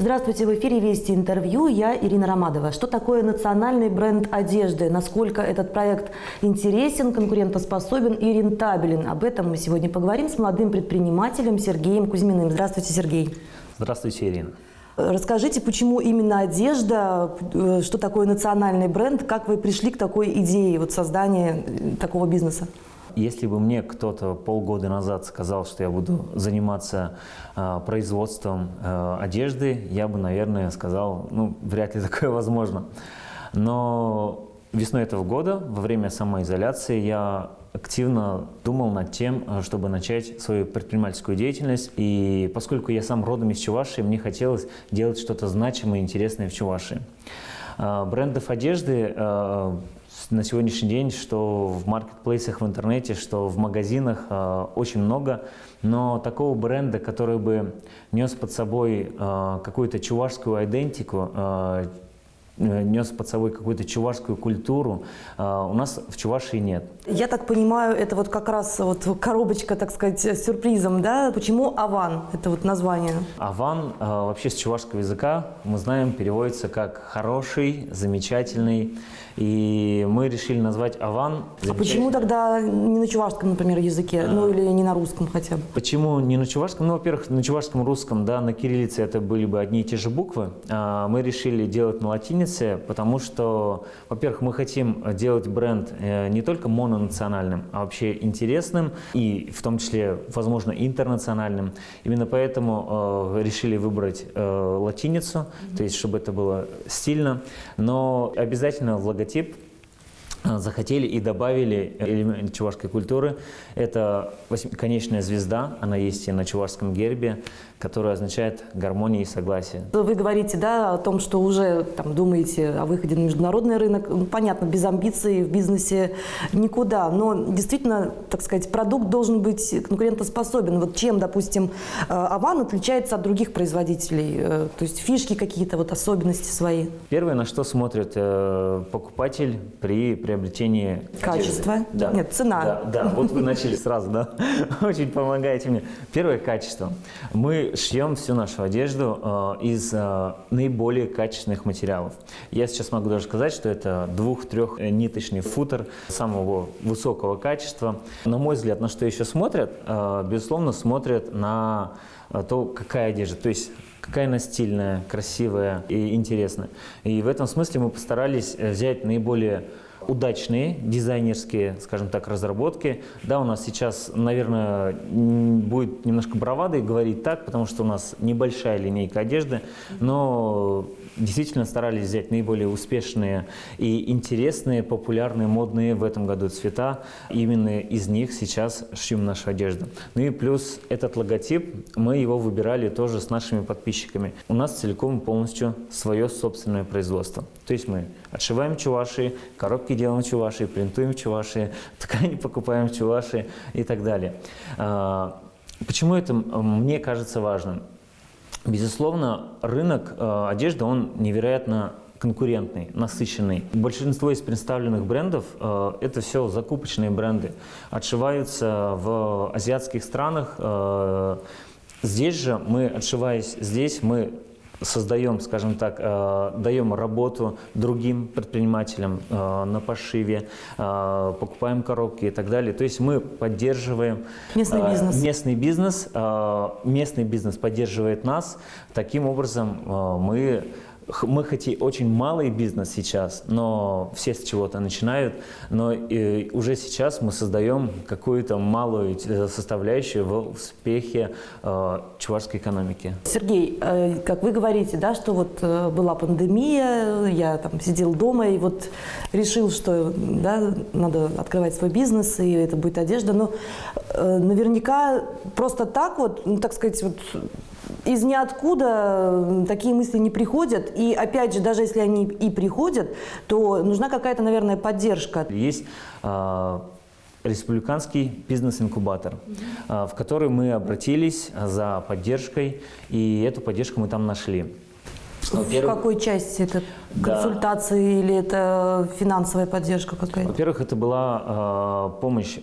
Здравствуйте, в эфире «Вести интервью». Я Ирина Ромадова. Что такое национальный бренд одежды? Насколько этот проект интересен, конкурентоспособен и рентабелен? Об этом мы сегодня поговорим с молодым предпринимателем Сергеем Кузьминым. Здравствуйте, Сергей. Здравствуйте, Ирина. Расскажите, почему именно одежда, что такое национальный бренд, как вы пришли к такой идее создания такого бизнеса? Если бы мне кто-то полгода назад сказал, что я буду заниматься производством одежды, я бы, наверное, сказал, вряд ли такое возможно. Но весной этого года, во время самоизоляции, я активно думал над тем, чтобы начать свою предпринимательскую деятельность. И поскольку я сам родом из Чувашии, мне хотелось делать что-то значимое и интересное в Чувашии. Брендов одежды на сегодняшний день, что в маркетплейсах в интернете, что в магазинах, очень много, но такого бренда, который бы нес под собой какую-то чувашскую идентику, нес под собой какую-то чувашскую культуру, у нас в Чувашии нет. Я так понимаю, это как раз коробочка, так сказать, с сюрпризом, да? Почему Аван? Это название. Аван вообще с чувашского языка, мы знаем, переводится как «хороший», «замечательный». И мы решили назвать Аван. А почему тогда не на чувашском, например, языке? Или не на русском хотя бы? Почему не на чувашском? Во-первых, на чувашском, русском, да, на кириллице это были бы одни и те же буквы. Мы решили делать на латинице, потому что, во-первых, мы хотим делать бренд не только мононациональным, а вообще интересным и в том числе, возможно, интернациональным. Именно поэтому решили выбрать латиницу, то есть чтобы это было стильно, но обязательно в логотип захотели и добавили элемент чувашской культуры. Это восьмиконечная звезда, она есть и на чувашском гербе, которая означает гармония и согласие. Вы говорите, да, о том, что уже думаете о выходе на международный рынок. Понятно, без амбиций в бизнесе никуда, но действительно, так сказать, продукт должен быть конкурентоспособен. Чем, допустим, Аван отличается от других производителей? То есть фишки какие-то, особенности свои? Первое, на что смотрит покупатель при приобретении качество? Да. Нет, цена. Да, вот вы начали сразу, да? Очень помогаете мне. Первое – качество. Мы шьем всю нашу одежду из наиболее качественных материалов. Я сейчас могу даже сказать, что это 2-3 ниточный футер самого высокого качества. На мой взгляд, на что еще смотрят? Безусловно, смотрят на то, какая одежда. То есть какая она стильная, красивая и интересная. И в этом смысле мы постарались взять наиболее удачные дизайнерские, скажем так, разработки. Да, у нас сейчас, наверное, будет немножко бравадой говорить так, потому что у нас небольшая линейка одежды, но действительно старались взять наиболее успешные и интересные, популярные, модные в этом году цвета. Именно из них сейчас шьем нашу одежду. И плюс этот логотип, мы его выбирали тоже с нашими подписчиками. У нас целиком и полностью свое собственное производство. То есть мы отшиваем в Чувашии, коробки делаем в Чувашии, принтуем в Чувашии, ткани покупаем в Чувашии и так далее. Почему это мне кажется важным? Безусловно, рынок одежды, он невероятно конкурентный, насыщенный. Большинство из представленных брендов – это все закупочные бренды. Отшиваются в азиатских странах. Здесь же мы, отшиваясь здесь, мы создаем, скажем так, даем работу другим предпринимателям на пошиве, покупаем коробки и так далее. То есть мы поддерживаем местный бизнес, местный бизнес поддерживает нас. Таким образом мы хоть и очень малый бизнес сейчас, но все с чего-то начинают, но уже сейчас мы создаем какую-то малую составляющую в успехе чувашской экономики. Сергей, как вы говорите, да, что была пандемия, я сидел дома и решил, что надо открывать свой бизнес, и это будет одежда, но наверняка просто так так сказать, из ниоткуда такие мысли не приходят. И опять же, даже если они и приходят, то нужна какая-то, наверное, поддержка. Есть республиканский бизнес-инкубатор, в который мы обратились за поддержкой, и эту поддержку мы там нашли. В какой части? Это консультации или это финансовая поддержка какая-то? Во-первых, это была помощь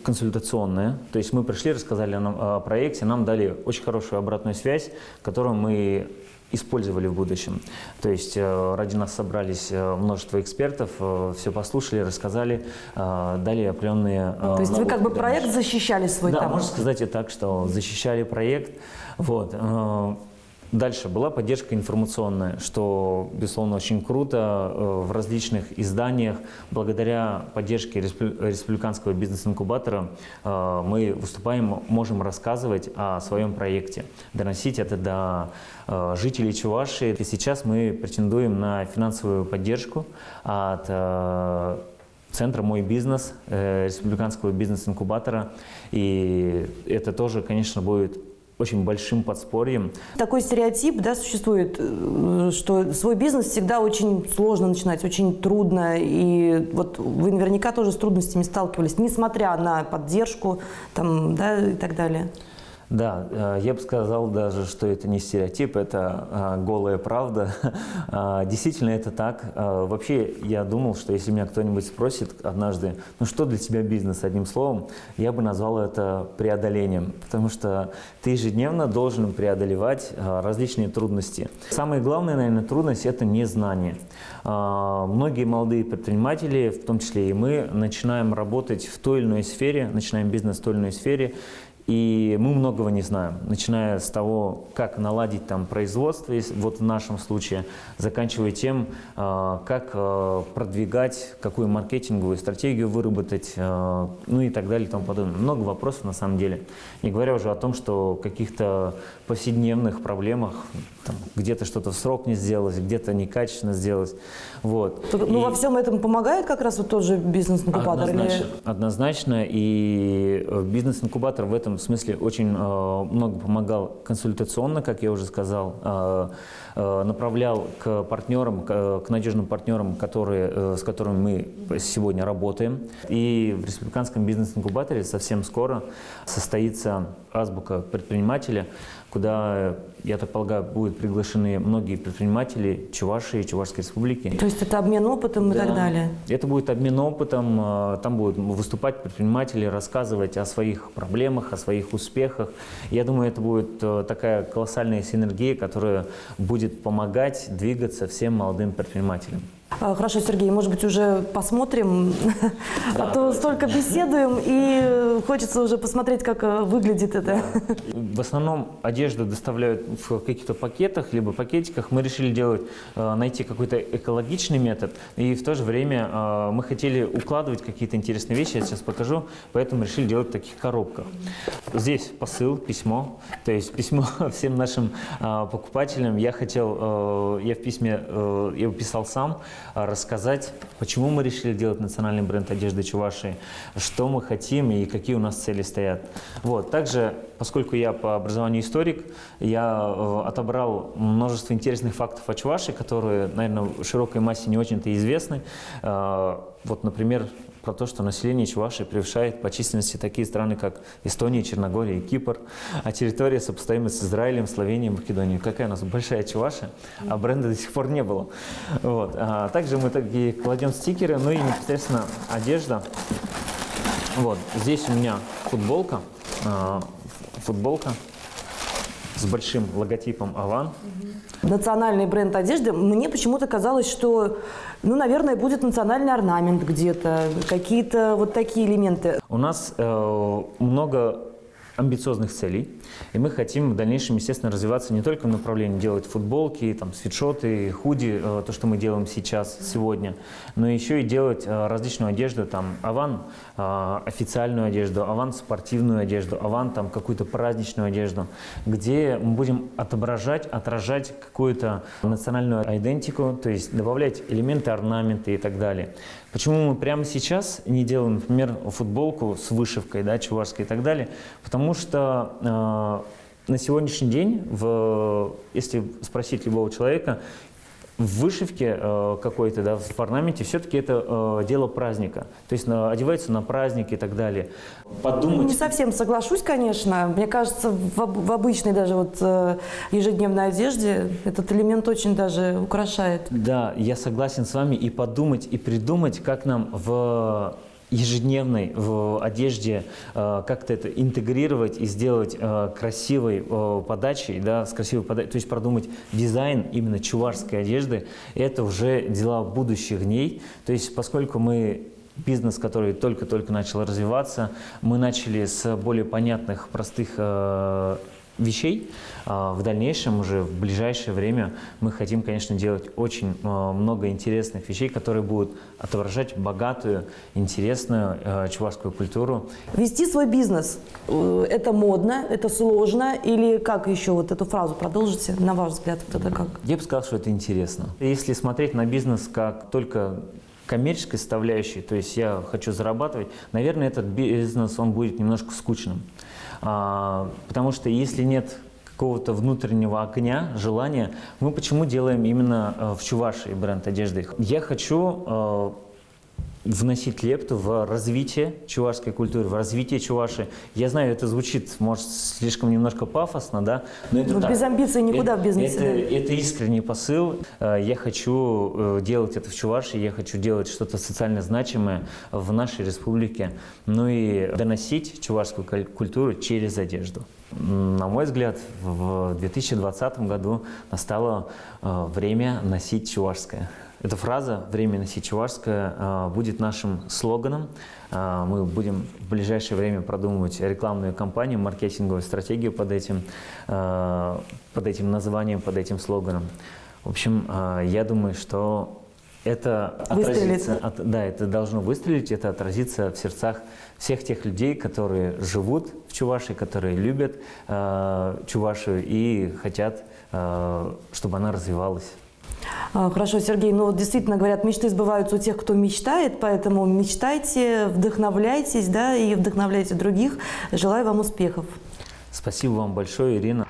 консультационная. То есть мы пришли, рассказали нам о проекте, нам дали очень хорошую обратную связь, которую мы использовали в будущем. То есть ради нас собрались множество экспертов, все послушали, рассказали, дали определенные То есть вы как бы проект защищали свой Да, там? можно сказать и так, что защищали проект. Вот. Дальше была поддержка информационная, что, безусловно, очень круто. В различных изданиях, благодаря поддержке республиканского бизнес-инкубатора, мы выступаем, можем рассказывать о своем проекте, доносить это до жителей Чувашии. И сейчас мы претендуем на финансовую поддержку от Центра «Мой бизнес», республиканского бизнес-инкубатора. И это тоже, конечно, будет очень большим подспорьем. Такой стереотип, да, существует, что свой бизнес всегда очень сложно начинать, очень трудно. И вот вы наверняка тоже с трудностями сталкивались, несмотря на поддержку там, да, и так далее. Да, я бы сказал даже, что это не стереотип, это голая правда. Действительно, это так. Вообще, я думал, что если меня кто-нибудь спросит однажды, ну что для тебя бизнес, одним словом, я бы назвал это преодолением, потому что ты ежедневно должен преодолевать различные трудности. Самая главная, наверное, трудность – это незнание. Многие молодые предприниматели, в том числе и мы, начинаем работать в той или иной сфере, начинаем бизнес в той или иной сфере, и мы многого не знаем, начиная с того, как наладить там производство, вот в нашем случае, заканчивая тем, как продвигать, какую маркетинговую стратегию выработать, ну и так далее и тому подобное. Много вопросов на самом деле. Не говоря уже о том, что в каких-то повседневных проблемах где-то что-то в срок не сделалось, где-то некачественно сделалось. Вот. Ну, во всем этом помогает как раз вот тот же бизнес-инкубатор? Однозначно. И бизнес-инкубатор в этом смысле очень много помогал консультационно, как я уже сказал, направлял к партнерам, к надежным партнерам, с которыми мы сегодня работаем. И в республиканском бизнес-инкубаторе совсем скоро состоится азбука предпринимателя, куда, я так полагаю, будут приглашены многие предприниматели Чувашии, Чувашской республики. То есть это обмен опытом и так далее? Это будет обмен опытом, там будут выступать предприниматели, рассказывать о своих проблемах, о своих успехах. Я думаю, это будет такая колоссальная синергия, которая будет помогать двигаться всем молодым предпринимателям. Хорошо, Сергей, может быть, уже посмотрим, а то столько беседуем, и хочется уже посмотреть, как выглядит это. В основном одежду доставляют в каких-то пакетах, либо пакетиках. Мы решили найти какой-то экологичный метод, и в то же время мы хотели укладывать какие-то интересные вещи, я сейчас покажу, поэтому решили делать в таких коробках. Здесь посыл, письмо, то есть письмо всем нашим покупателям. Я в письме, я его писал сам, рассказать, почему мы решили делать национальный бренд одежды Чувашии, что мы хотим и какие у нас цели стоят. Вот. Также, поскольку я по образованию историк, я отобрал множество интересных фактов о Чувашии, которые, наверное, широкой массе не очень-то известны. Вот, например, про то, что население Чувашии превышает по численности такие страны, как Эстония, Черногория и Кипр, а территория сопоставима с Израилем, Словенией, Македонией. Какая у нас большая Чувашия, а бренда до сих пор не было. Вот. Также мы такие кладем стикеры, ну и непосредственно одежда. Вот. Здесь у меня футболка с большим логотипом «Аван». Национальный бренд одежды. Мне почему-то казалось, что, ну, наверное, будет национальный орнамент где-то, какие-то вот такие элементы. У нас много амбициозных целей, и мы хотим в дальнейшем, естественно, развиваться не только в направлении делать футболки, там, свитшоты, худи, то, что мы делаем сегодня, но еще и делать различную одежду, там, Аван, официальную одежду, Аван, спортивную одежду, Аван, там, какую-то праздничную одежду, где мы будем отражать какую-то национальную идентику, то есть добавлять элементы орнамента и так далее. Почему мы прямо сейчас не делаем, например, футболку с вышивкой, да, чувашской и так далее? Потому что на сегодняшний день, если спросить любого человека, в вышивке какой-то, да, в орнаменте, все-таки это дело праздника. То есть одевается на праздник и так далее. Подумать... Не совсем соглашусь, конечно. Мне кажется, в обычной даже вот ежедневной одежде этот элемент очень даже украшает. Да, я согласен с вами. И подумать, и придумать, как нам в ежедневной в одежде как-то это интегрировать и сделать красивой подачей, да, с красивой подачей, то есть продумать дизайн именно чувашской одежды, это уже дела будущих дней. То есть поскольку мы бизнес, который только-только начал развиваться, мы начали с более понятных, простых вещей. В дальнейшем, уже в ближайшее время, мы хотим, конечно, делать очень много интересных вещей, которые будут отображать богатую, интересную чувашскую культуру. Вести свой бизнес – это модно, это сложно? Или как еще вот эту фразу продолжите? На ваш взгляд, вот это как? Я бы сказал, что это интересно. Если смотреть на бизнес как только коммерческой составляющей, то есть я хочу зарабатывать, наверное, этот бизнес, он будет немножко скучным. Потому что если нет какого-то внутреннего огня, желания, мы почему делаем именно в Чувашии бренд одежды? Я хочу вносить лепту в развитие чувашской культуры, в развитие Чувашии. Я знаю, это звучит, может, слишком немножко пафосно, да? Но это так. Без амбиций никуда в бизнесе. Это искренний посыл. Я хочу делать это в Чувашии, я хочу делать что-то социально значимое в нашей республике, ну и доносить чувашскую культуру через одежду. На мой взгляд, в 2020 году настало время носить чувашское. Эта фраза «время носить чувашское» будет нашим слоганом. Мы будем в ближайшее время продумывать рекламную кампанию, маркетинговую стратегию под этим названием, под этим слоганом. В общем, я думаю, что это отразится, это должно выстрелить, это отразится в сердцах всех тех людей, которые живут в Чувашии, которые любят Чувашию и хотят, чтобы она развивалась. Хорошо, Сергей, ну вот действительно говорят, мечты сбываются у тех, кто мечтает, поэтому мечтайте, вдохновляйтесь, да, и вдохновляйте других. Желаю вам успехов. Спасибо вам большое, Ирина.